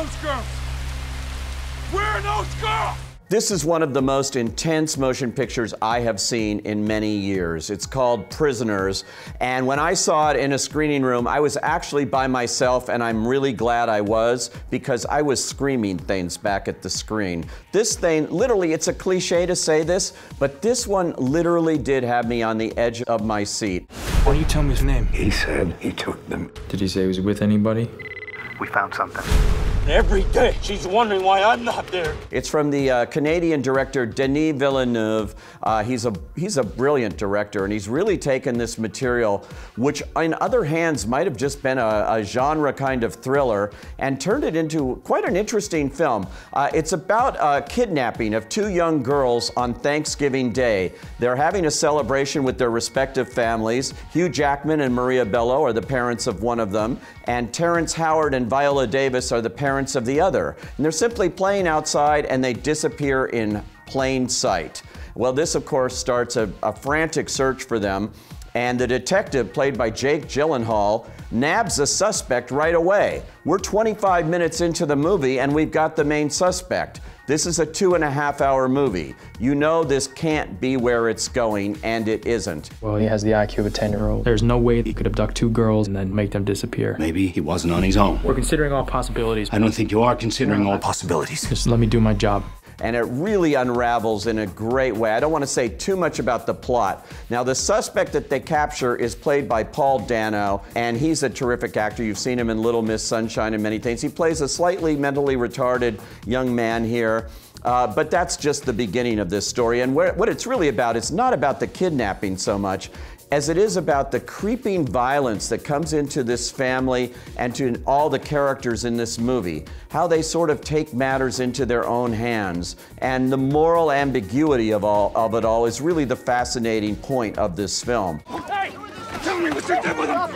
those girls? Where are those girls? This is one of the most intense motion pictures I have seen in many years. It's called Prisoners, and when I saw it in a screening room, I was actually by myself, and I'm really glad I was, because I was screaming things back at the screen. This thing, literally, it's a cliche to say this, but this one literally did have me on the edge of my seat. Why don't you tell me his name? He said he took them. Did he say he was with anybody? We found something. Every day, she's wondering why I'm not there. It's from the Canadian director Denis Villeneuve. He's a brilliant director, and he's really taken this material, which in other hands might have just been a genre kind of thriller, and turned it into quite an interesting film. It's about a kidnapping of two young girls on Thanksgiving Day. They're having a celebration with their respective families. Hugh Jackman and Maria Bello are the parents of one of them, and Terrence Howard and Viola Davis are the parents of the other. And they're simply playing outside, and they disappear in plain sight. Well, this, of course, starts a frantic search for them, and the detective, played by Jake Gyllenhaal, nabs a suspect right away. We're 25 minutes into the movie, and we've got the main suspect. This is a 2.5-hour movie. You know this can't be where it's going, and it isn't. Well, he has the IQ of a 10-year-old. There's no way he could abduct two girls and then make them disappear. Maybe he wasn't on his own. We're considering all possibilities. I don't think you are considering all possibilities. Just let me do my job. And it really unravels in a great way. I don't want to say too much about the plot. Now, the suspect that they capture is played by Paul Dano, and he's a terrific actor. You've seen him in Little Miss Sunshine and many things. He plays a slightly mentally retarded young man here. But that's just the beginning of this story. And what it's really about, it's not about the kidnapping so much as it is about the creeping violence that comes into this family and to all the characters in this movie. How they sort of take matters into their own hands. And the moral ambiguity of it all is really the fascinating point of this film. Hey! Tell me what you did with them!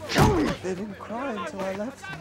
Tell me! They didn't cry until I left them.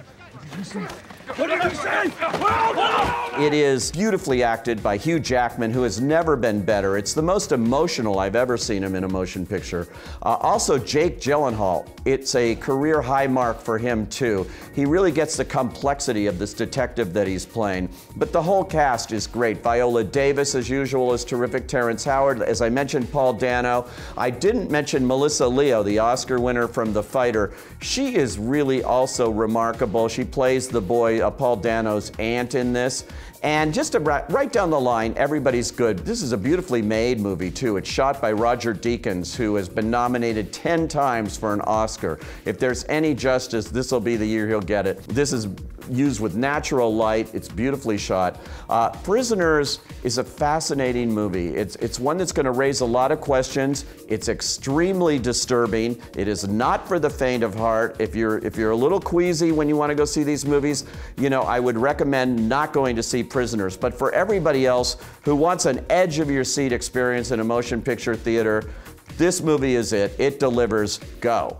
What did you say? It is beautifully acted by Hugh Jackman, who has never been better. It's the most emotional I've ever seen him in a motion picture. Also, Jake Gyllenhaal. It's a career high mark for him, too. He really gets the complexity of this detective that he's playing. But the whole cast is great. Viola Davis, as usual, is terrific. Terrence Howard, as I mentioned, Paul Dano. I didn't mention Melissa Leo, the Oscar winner from The Fighter. She is really also remarkable. She plays the boy, Paul Dano's aunt in this. And just right down the line, everybody's good. This is a beautifully made movie, too. It's shot by Roger Deakins, who has been nominated 10 times for an Oscar. If there's any justice, this will be the year he'll get it. This is used with natural light. It's beautifully shot. Prisoners is a fascinating movie. It's one that's going to raise a lot of questions. It's extremely disturbing. It is not for the faint of heart. If you're a little queasy when you want to go see these movies, you know, I would recommend not going to see Prisoners. But for everybody else who wants an edge of your seat experience in a motion picture theater, this movie is it. It delivers. Go.